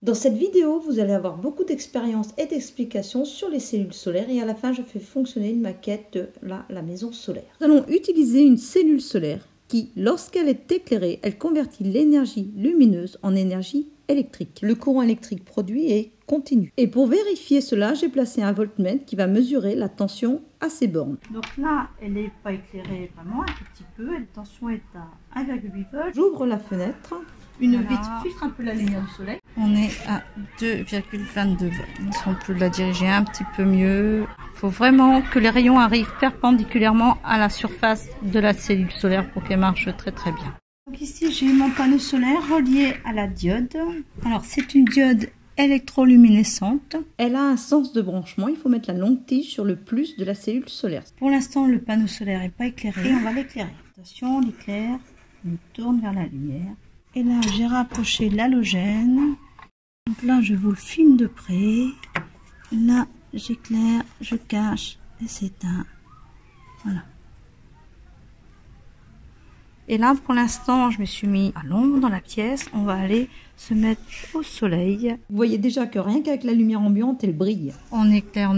Dans cette vidéo, vous allez avoir beaucoup d'expériences et d'explications sur les cellules solaires et à la fin, je fais fonctionner une maquette de la maison solaire. Nous allons utiliser une cellule solaire qui, lorsqu'elle est éclairée, elle convertit l'énergie lumineuse en énergie électrique. Le courant électrique produit est continu. Et pour vérifier cela, j'ai placé un voltmètre qui va mesurer la tension à ces bornes. Donc là, elle n'est pas éclairée vraiment, un tout petit peu. La tension est à 1,8 volts. J'ouvre la fenêtre. Une vitre filtre un peu la lumière du soleil. On est à 2,22 volts. Si on peut la diriger un petit peu mieux. Il faut vraiment que les rayons arrivent perpendiculairement à la surface de la cellule solaire pour qu'elle marche très très bien. Donc ici, j'ai mon panneau solaire relié à la diode. Alors, c'est une diode électroluminescente. Elle a un sens de branchement. Il faut mettre la longue tige sur le plus de la cellule solaire. Pour l'instant, le panneau solaire n'est pas éclairé. Et on va l'éclairer. Attention, on l'éclaire. On tourne vers la lumière. Et là, j'ai rapproché l'halogène. Donc là, je vous le filme de près. Là, j'éclaire, je cache et s'éteint. Voilà. Et là, pour l'instant, je me suis mis à l'ombre dans la pièce. On va aller se mettre au soleil. Vous voyez déjà que rien qu'avec la lumière ambiante, elle brille. On éclaire,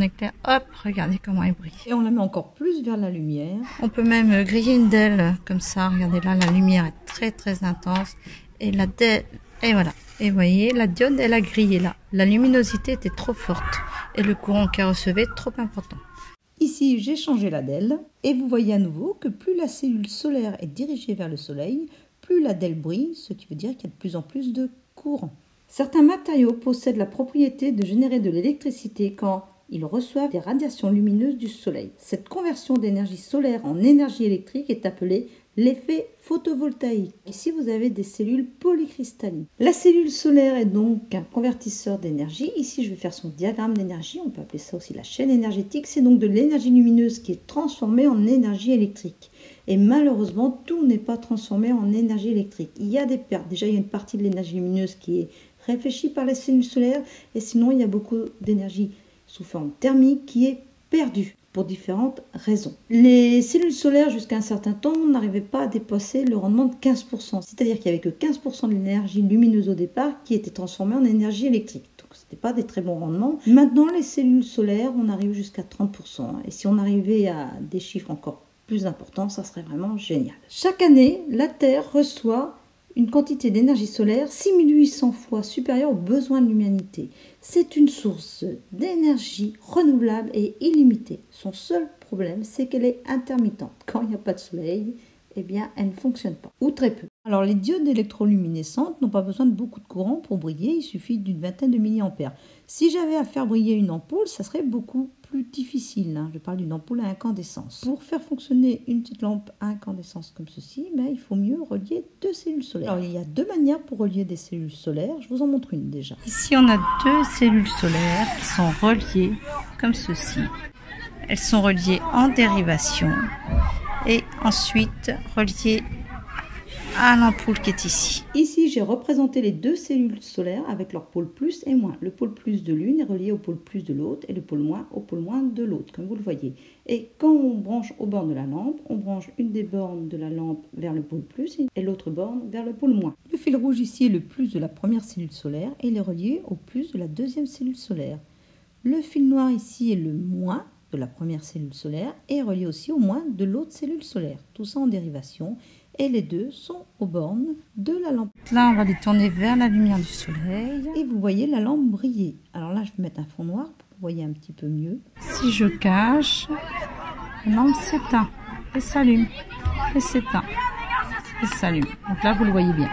hop, regardez comment elle brille. Et on la met encore plus vers la lumière. On peut même griller une dalle comme ça. Regardez là, la lumière est très très intense. Et la dalle, et voilà. Et vous voyez, la diode, elle a grillé là. La luminosité était trop forte. Et le courant qu'elle recevait, trop important. Ici, j'ai changé la DEL et vous voyez à nouveau que plus la cellule solaire est dirigée vers le soleil, plus la DEL brille, ce qui veut dire qu'il y a de plus en plus de courant. Certains matériaux possèdent la propriété de générer de l'électricité quand ils reçoivent des radiations lumineuses du soleil. Cette conversion d'énergie solaire en énergie électrique est appelée l'effet photovoltaïque. Ici, vous avez des cellules polycristallines. La cellule solaire est donc un convertisseur d'énergie. Ici, je vais faire son diagramme d'énergie. On peut appeler ça aussi la chaîne énergétique. C'est donc de l'énergie lumineuse qui est transformée en énergie électrique. Et malheureusement, tout n'est pas transformé en énergie électrique. Il y a des pertes. Déjà, il y a une partie de l'énergie lumineuse qui est réfléchie par la cellule solaire. Et sinon, il y a beaucoup d'énergie sous forme thermique qui est perdue. Pour différentes raisons. Les cellules solaires, jusqu'à un certain temps, n'arrivaient pas à dépasser le rendement de 15%. C'est-à-dire qu'il n'y avait que 15% de l'énergie lumineuse au départ qui était transformée en énergie électrique. Donc, ce n'était pas des très bons rendements. Maintenant, les cellules solaires, on arrive jusqu'à 30%. Et si on arrivait à des chiffres encore plus importants, ça serait vraiment génial. Chaque année, la Terre reçoit une quantité d'énergie solaire 6800 fois supérieure aux besoins de l'humanité. C'est une source d'énergie renouvelable et illimitée. Son seul problème, c'est qu'elle est intermittente. Quand il n'y a pas de soleil, eh bien, elle ne fonctionne pas, ou très peu. Alors, les diodes électroluminescentes n'ont pas besoin de beaucoup de courant pour briller, il suffit d'une vingtaine de milliampères. Si j'avais à faire briller une ampoule, ça serait beaucoup plus difficile. Je parle d'une ampoule à incandescence. Pour faire fonctionner une petite lampe à incandescence comme ceci, il faut mieux relier deux cellules solaires. Alors, il y a deux manières pour relier des cellules solaires. Je vous en montre une déjà. Ici, on a deux cellules solaires qui sont reliées comme ceci. Elles sont reliées en dérivation et ensuite reliées à l'ampoule qui est ici. Ici, j'ai représenté les deux cellules solaires avec leur pôle plus et moins. Le pôle plus de l'une est relié au pôle plus de l'autre et le pôle moins au pôle moins de l'autre, comme vous le voyez. Et quand on branche aux bornes de la lampe, on branche une des bornes de la lampe vers le pôle plus et l'autre borne vers le pôle moins. Le fil rouge ici est le plus de la première cellule solaire et il est relié au plus de la deuxième cellule solaire. Le fil noir ici est le moins de la première cellule solaire et est relié aussi au moins de l'autre cellule solaire. Tout ça en dérivation. Et les deux sont aux bornes de la lampe. Là, on va les tourner vers la lumière du soleil. Et vous voyez la lampe briller. Alors là, je vais mettre un fond noir pour que vous voyez un petit peu mieux. Si je cache, la lampe s'éteint et s'allume et s'éteint et s'allume. Donc là, vous le voyez bien.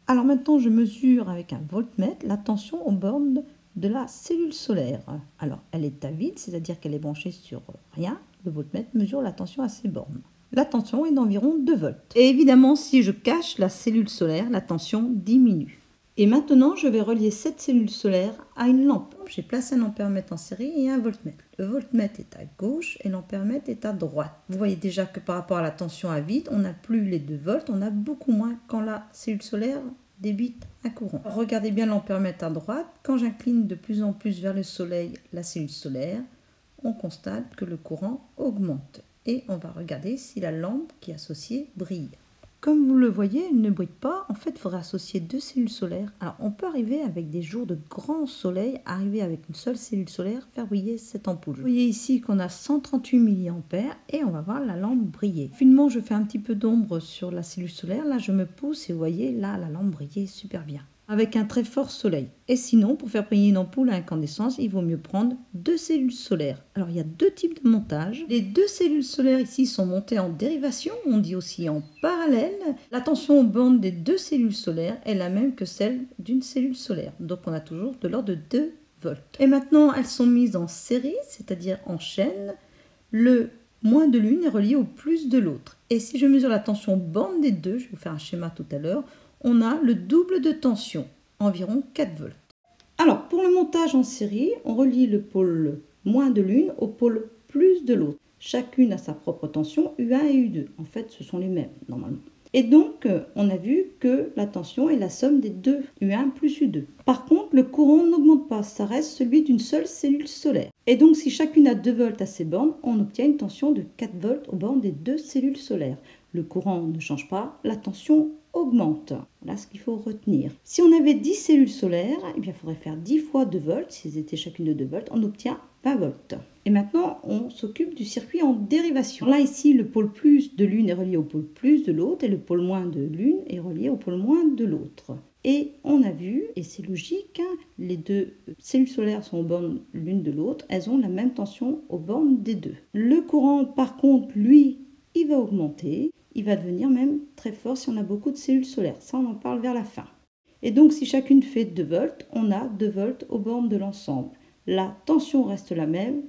Alors maintenant, je mesure avec un voltmètre la tension aux bornes de la cellule solaire. Alors, elle est à vide, c'est-à-dire qu'elle est branchée sur rien. Le voltmètre mesure la tension à ces bornes. La tension est d'environ 2 volts. Et évidemment, si je cache la cellule solaire, la tension diminue. Et maintenant, je vais relier cette cellule solaire à une lampe. J'ai placé un ampèremètre en série et un voltmètre. Le voltmètre est à gauche et l'ampèremètre est à droite. Vous voyez déjà que par rapport à la tension à vide, on n'a plus les 2 volts, on a beaucoup moins quand la cellule solaire débite un courant. Regardez bien l'ampèremètre à droite. Quand j'incline de plus en plus vers le soleil la cellule solaire, on constate que le courant augmente. Et on va regarder si la lampe qui est associée brille. Comme vous le voyez, elle ne brille pas. En fait, il faudrait associer 2 cellules solaires. Alors, on peut arriver avec des jours de grand soleil, arriver avec une seule cellule solaire, faire briller cette ampoule. Vous voyez ici qu'on a 138 mA et on va voir la lampe briller. Finement, je fais un petit peu d'ombre sur la cellule solaire. Là, je me pousse et vous voyez, là, la lampe brillait super bien, avec un très fort soleil. Et sinon, pour faire briller une ampoule à incandescence, il vaut mieux prendre 2 cellules solaires. Alors, il y a 2 types de montage. Les 2 cellules solaires ici sont montées en dérivation, on dit aussi en parallèle. La tension aux bornes des 2 cellules solaires est la même que celle d'une cellule solaire. Donc, on a toujours de l'ordre de 2 volts. Et maintenant, elles sont mises en série, c'est-à-dire en chaîne. Le moins de l'une est relié au plus de l'autre. Et si je mesure la tension borne des deux, je vais vous faire un schéma tout à l'heure, on a le double de tension, environ 4 volts. Alors, pour le montage en série, on relie le pôle moins de l'une au pôle plus de l'autre. Chacune a sa propre tension, U1 et U2. En fait, ce sont les mêmes, normalement. Et donc, on a vu que la tension est la somme des deux, U1 plus U2. Par contre, le courant n'augmente pas, ça reste celui d'une seule cellule solaire. Et donc, si chacune a 2 volts à ses bornes, on obtient une tension de 4 volts aux bornes des 2 cellules solaires. Le courant ne change pas, la tension augmente. Voilà ce qu'il faut retenir. Si on avait 10 cellules solaires, eh bien, il faudrait faire 10 fois 2 volts. Si elles étaient chacune de 2 volts, on obtient 20 volts. Et maintenant, on s'occupe du circuit en dérivation. Là, ici, le pôle plus de l'une est relié au pôle plus de l'autre et le pôle moins de l'une est relié au pôle moins de l'autre. Et on a vu, et c'est logique, les 2 cellules solaires sont aux bornes l'une de l'autre, elles ont la même tension aux bornes des deux. Le courant, par contre, lui, il va augmenter. Il va devenir même très fort si on a beaucoup de cellules solaires. Ça, on en parle vers la fin. Et donc, si chacune fait 2 volts, on a 2 volts aux bornes de l'ensemble. La tension reste la même,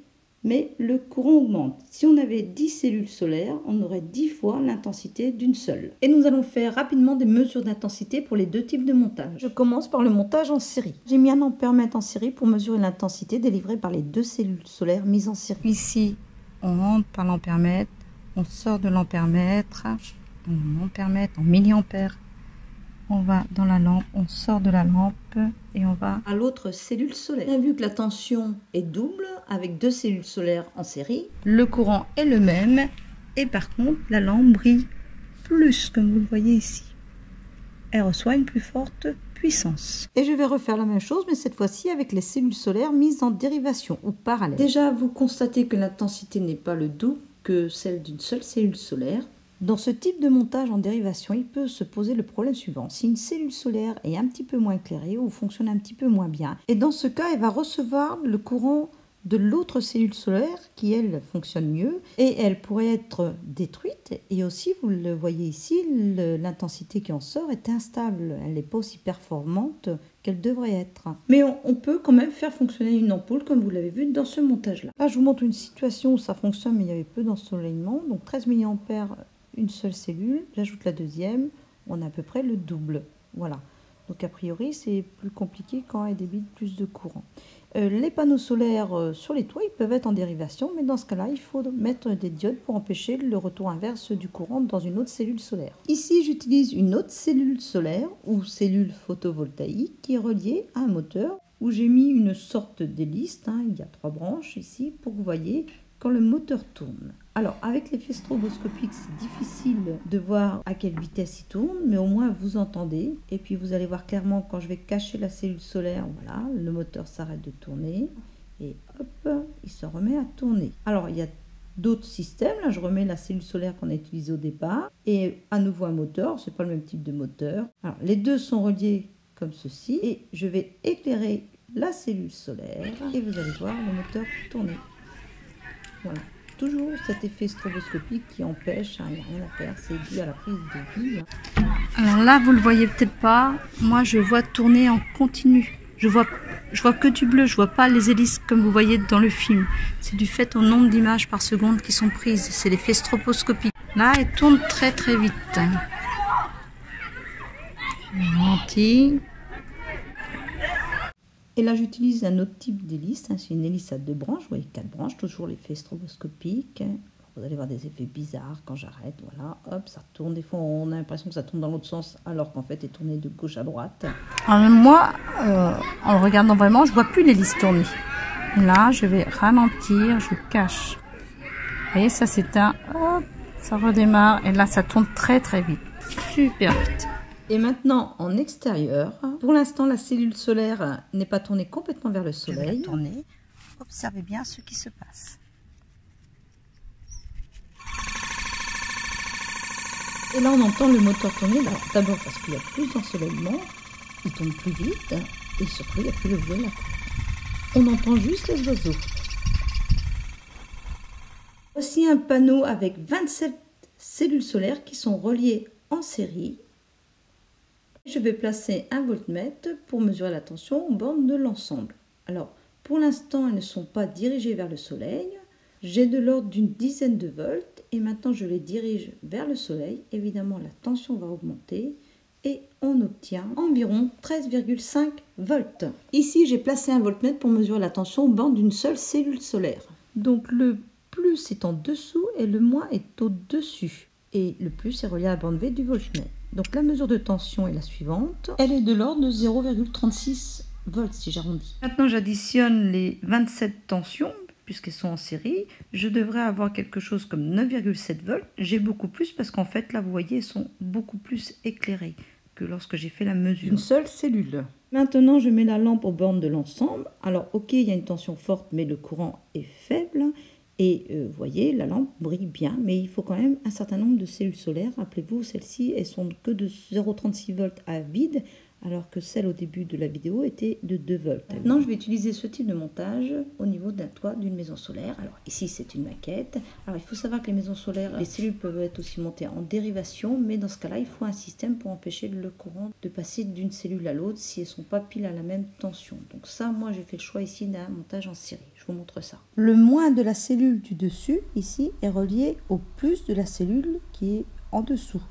mais le courant augmente. Si on avait 10 cellules solaires, on aurait 10 fois l'intensité d'une seule. Et nous allons faire rapidement des mesures d'intensité pour les 2 types de montage. Je commence par le montage en série. J'ai mis un ampèremètre en série pour mesurer l'intensité délivrée par les 2 cellules solaires mises en série. Ici, on rentre par l'ampèremètre. On sort de l'ampèremètre, en milliampères. On va dans la lampe, on sort de la lampe et on va à l'autre cellule solaire. On a vu que la tension est double avec 2 cellules solaires en série. Le courant est le même et par contre la lampe brille plus comme vous le voyez ici. Elle reçoit une plus forte puissance. Et je vais refaire la même chose mais cette fois-ci avec les cellules solaires mises en dérivation ou parallèle. Déjà vous constatez que l'intensité n'est pas le double que celle d'une seule cellule solaire. Dans ce type de montage en dérivation, il peut se poser le problème suivant. Si une cellule solaire est un petit peu moins éclairée ou fonctionne un petit peu moins bien, et dans ce cas, elle va recevoir le courant de l'autre cellule solaire qui, elle, fonctionne mieux et elle pourrait être détruite. Et aussi, vous le voyez ici, l'intensité qui en sort est instable. Elle n'est pas aussi performante qu'elle devrait être. Mais on peut quand même faire fonctionner une ampoule comme vous l'avez vu dans ce montage-là. Là, je vous montre une situation où ça fonctionne mais il y avait peu d'ensoleillement. Donc 13 mA, une seule cellule. J'ajoute la deuxième, on a à peu près le double. Voilà. Donc a priori, c'est plus compliqué quand elle débite plus de courant. Les panneaux solaires sur les toits, ils peuvent être en dérivation, mais dans ce cas-là, il faut mettre des diodes pour empêcher le retour inverse du courant dans une autre cellule solaire. Ici, j'utilise une autre cellule solaire ou cellule photovoltaïque qui est reliée à un moteur où j'ai mis une sorte d'hélice. Il y a 3 branches ici pour que vous voyez quand le moteur tourne. Alors, avec l'effet stroboscopique, c'est difficile de voir à quelle vitesse il tourne, mais au moins vous entendez. Et puis, vous allez voir clairement quand je vais cacher la cellule solaire, voilà, le moteur s'arrête de tourner et hop, il se remet à tourner. Alors, il y a d'autres systèmes. Là, je remets la cellule solaire qu'on a utilisée au départ et à nouveau un moteur. C'est pas le même type de moteur. Alors, les deux sont reliés comme ceci et je vais éclairer la cellule solaire et vous allez voir le moteur tourner. Voilà. Toujours cet effet stroboscopique qui empêche, il n'y a rien à faire, c'est dû à la prise de vue. Alors là, vous le voyez peut-être pas, moi je vois tourner en continu. Je vois que du bleu, je vois pas les hélices comme vous voyez dans le film. C'est du fait au nombre d'images par seconde qui sont prises, c'est l'effet stroboscopique. Là, elle tourne très très vite. Ralentit. Et là, j'utilise un autre type d'hélice. C'est une hélice à 2 branches. Vous voyez 4 branches, toujours l'effet stroboscopique. Vous allez voir des effets bizarres quand j'arrête. Voilà, hop, ça tourne. Des fois, on a l'impression que ça tourne dans l'autre sens, alors qu'en fait, elle est tournée de gauche à droite. Alors moi, en le regardant vraiment, je vois plus l'hélice tourner. Et là, je vais ralentir, je cache. Vous voyez, ça s'éteint, hop, ça redémarre. Et là, ça tourne très très vite. super vite. Et maintenant en extérieur, pour l'instant la cellule solaire n'est pas tournée complètement vers le soleil. Je vais la tourner. Observez bien ce qui se passe. Et là on entend le moteur tourner, d'abord parce qu'il y a plus d'ensoleillement, il tourne plus vite et surtout il n'y a plus le violet. On entend juste les oiseaux. Voici un panneau avec 27 cellules solaires qui sont reliées en série. Je vais placer un voltmètre pour mesurer la tension aux bornes de l'ensemble. Alors, pour l'instant, elles ne sont pas dirigées vers le soleil. J'ai de l'ordre d'une dizaine de volts et maintenant je les dirige vers le soleil. Évidemment, la tension va augmenter et on obtient environ 13,5 volts. Ici, j'ai placé un voltmètre pour mesurer la tension aux bornes d'une seule cellule solaire. Donc, le plus est en dessous et le moins est au-dessus. Et le plus est relié à la bande V du voltmètre. Donc la mesure de tension est la suivante. Elle est de l'ordre de 0,36 volts si j'arrondis. Maintenant j'additionne les 27 tensions puisqu'elles sont en série. Je devrais avoir quelque chose comme 9,7 volts. J'ai beaucoup plus parce qu'en fait là vous voyez elles sont beaucoup plus éclairées que lorsque j'ai fait la mesure. Une seule cellule. Maintenant je mets la lampe aux bornes de l'ensemble. Alors ok il y a une tension forte mais le courant est faible. Et vous voyez, la lampe brille bien, mais il faut quand même un certain nombre de cellules solaires. Rappelez-vous, celles-ci, elles sont que de 0,36 volts à vide, alors que celle au début de la vidéo était de 2 volts. Maintenant, je vais utiliser ce type de montage au niveau d'un toit d'une maison solaire. Alors ici, c'est une maquette. Alors il faut savoir que les maisons solaires, les cellules peuvent être aussi montées en dérivation, mais dans ce cas-là, il faut un système pour empêcher le courant de passer d'une cellule à l'autre si elles ne sont pas pile à la même tension. Donc ça, moi, j'ai fait le choix ici d'un montage en série. Je vous montre ça. Le moins de la cellule du dessus, ici, est relié au plus de la cellule qui est en dessous.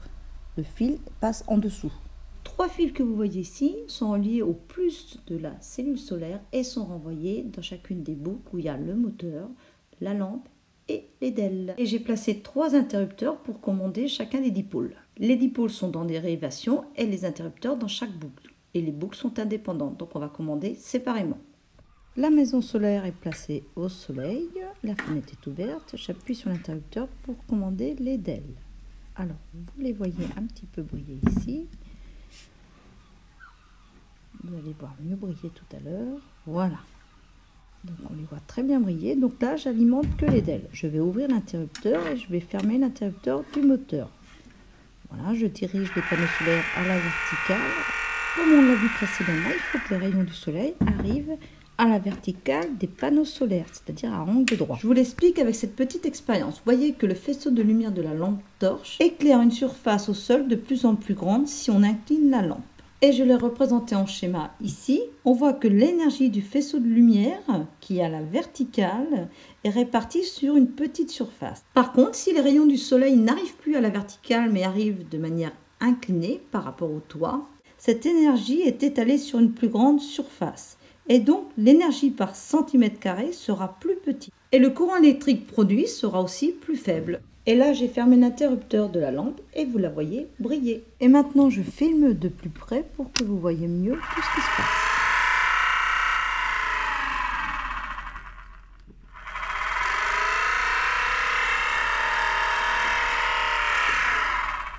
Le fil passe en dessous. 3 fils que vous voyez ici sont reliés au plus de la cellule solaire et sont renvoyés dans chacune des boucles où il y a le moteur, la lampe et les DEL. Et j'ai placé 3 interrupteurs pour commander chacun des dipôles. Les dipôles sont dans des dérivations et les interrupteurs dans chaque boucle. Et les boucles sont indépendantes, donc on va commander séparément. La maison solaire est placée au soleil, la fenêtre est ouverte, j'appuie sur l'interrupteur pour commander les DEL. Alors, vous les voyez un petit peu briller ici. Vous allez voir mieux briller tout à l'heure. Voilà. Donc on les voit très bien briller. Donc là, j'alimente que les DEL. Je vais ouvrir l'interrupteur et je vais fermer l'interrupteur du moteur. Voilà, je dirige les panneaux solaires à la verticale. Comme on l'a vu précédemment, il faut que les rayons du soleil arrivent à la verticale des panneaux solaires, c'est-à-dire à angle droit. Je vous l'explique avec cette petite expérience. Vous voyez que le faisceau de lumière de la lampe torche éclaire une surface au sol de plus en plus grande si on incline la lampe. Et je l'ai représenté en schéma ici. On voit que l'énergie du faisceau de lumière, qui est à la verticale, est répartie sur une petite surface. Par contre, si les rayons du soleil n'arrivent plus à la verticale, mais arrivent de manière inclinée par rapport au toit, cette énergie est étalée sur une plus grande surface. Et donc, l'énergie par centimètre carré sera plus petite. Et le courant électrique produit sera aussi plus faible. Et là, j'ai fermé l'interrupteur de la lampe et vous la voyez briller. Et maintenant, je filme de plus près pour que vous voyez mieux tout ce qui se passe.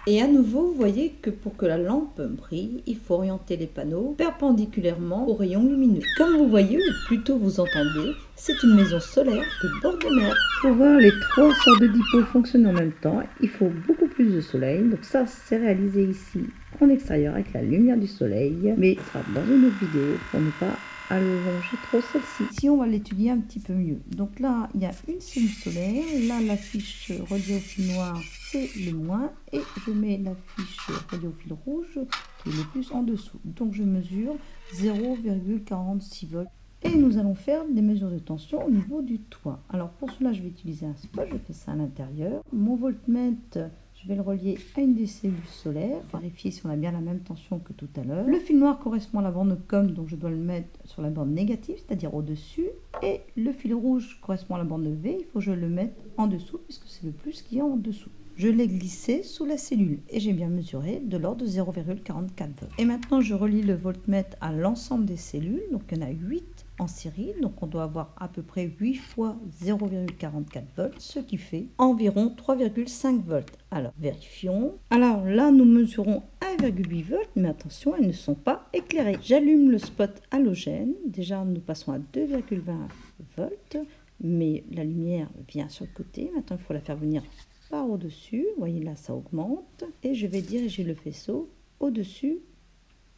Et à nouveau, vous voyez que pour que la lampe brille, il faut orienter les panneaux perpendiculairement aux rayons lumineux. Comme vous voyez, ou plutôt vous entendez, c'est une maison solaire de bord de mer. Pour voir les 3 sortes de dipôles fonctionner en même temps, il faut beaucoup plus de soleil. Donc ça, c'est réalisé ici en extérieur avec la lumière du soleil. Mais ce sera dans une autre vidéo pour ne pas allonger trop celle-ci. Ici, on va l'étudier un petit peu mieux. Donc là, il y a une cellule solaire. Là, la fiche reliée au fil noir, c'est le moins. Et je mets la fiche reliée au fil rouge, qui est le plus en dessous. Donc, je mesure 0,46 volts. Et nous allons faire des mesures de tension au niveau du toit. Alors, pour cela, je vais utiliser un spot. Je fais ça à l'intérieur. Mon voltmètre, je vais le relier à une des cellules solaires, vérifier si on a bien la même tension que tout à l'heure. Le fil noir correspond à la borne COM, donc je dois le mettre sur la borne négative, c'est-à-dire au-dessus. Et le fil rouge correspond à la borne V, il faut que je le mette en dessous, puisque c'est le plus qui est en dessous. Je l'ai glissé sous la cellule et j'ai bien mesuré de l'ordre de 0,44 volts. Et maintenant, je relie le voltmètre à l'ensemble des cellules. Donc, il y en a 8 en série. Donc, on doit avoir à peu près 8 fois 0,44 volts, ce qui fait environ 3,5 volts. Alors, vérifions. Alors là, nous mesurons 1,8 volts, mais attention, elles ne sont pas éclairées. J'allume le spot halogène. Déjà, nous passons à 2,20 volts, mais la lumière vient sur le côté. Maintenant, il faut la faire venir par au-dessus. Vous voyez là, ça augmente. Et je vais diriger le faisceau au-dessus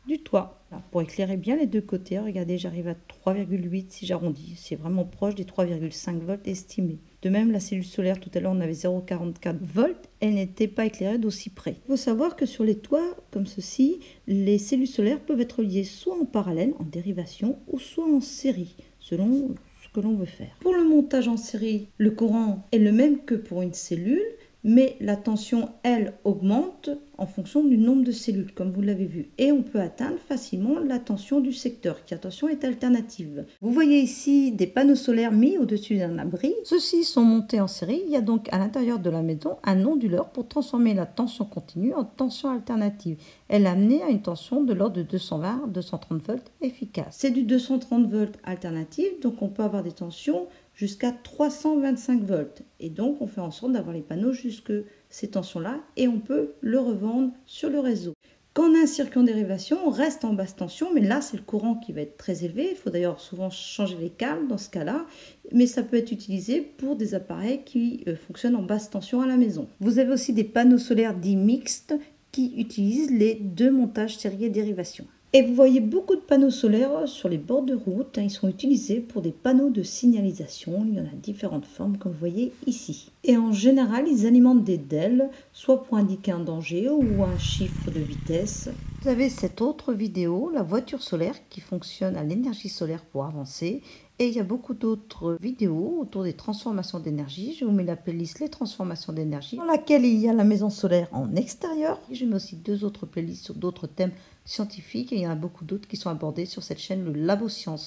du toit. Là, pour éclairer bien les deux côtés, regardez, j'arrive à 3,8 si j'arrondis. C'est vraiment proche des 3,5 volts estimés. De même, la cellule solaire, tout à l'heure, on avait 0,44 volts. Elle n'était pas éclairée d'aussi près. Il faut savoir que sur les toits, comme ceci, les cellules solaires peuvent être liées soit en parallèle, en dérivation, ou soit en série, selon ce que l'on veut faire. Pour le montage en série, le courant est le même que pour une cellule, mais la tension, elle, augmente en fonction du nombre de cellules, comme vous l'avez vu. Et on peut atteindre facilement la tension du secteur, qui, attention, est alternative. Vous voyez ici des panneaux solaires mis au-dessus d'un abri. Ceux-ci sont montés en série. Il y a donc à l'intérieur de la maison un onduleur pour transformer la tension continue en tension alternative. Elle est amenée à une tension de l'ordre de 220 à 230 volts efficace. C'est du 230 volts alternatif, donc on peut avoir des tensions jusqu'à 325 volts. Et donc, on fait en sorte d'avoir les panneaux jusque ces tensions-là et on peut le revendre sur le réseau. Quand on a un circuit en dérivation, on reste en basse tension, mais là, c'est le courant qui va être très élevé. Il faut d'ailleurs souvent changer les câbles dans ce cas-là, mais ça peut être utilisé pour des appareils qui fonctionnent en basse tension à la maison. Vous avez aussi des panneaux solaires dits mixtes qui utilisent les deux montages série et dérivation. Et vous voyez beaucoup de panneaux solaires sur les bords de route. Ils sont utilisés pour des panneaux de signalisation. Il y en a différentes formes, comme vous voyez ici. Et en général, ils alimentent des DEL, soit pour indiquer un danger ou un chiffre de vitesse. Vous avez cette autre vidéo, la voiture solaire, qui fonctionne à l'énergie solaire pour avancer. Et il y a beaucoup d'autres vidéos autour des transformations d'énergie. Je vous mets la playlist Les transformations d'énergie, dans laquelle il y a la maison solaire en extérieur. Je mets aussi 2 autres playlists sur d'autres thèmes scientifiques. Et il y en a beaucoup d'autres qui sont abordés sur cette chaîne, le Labo Science.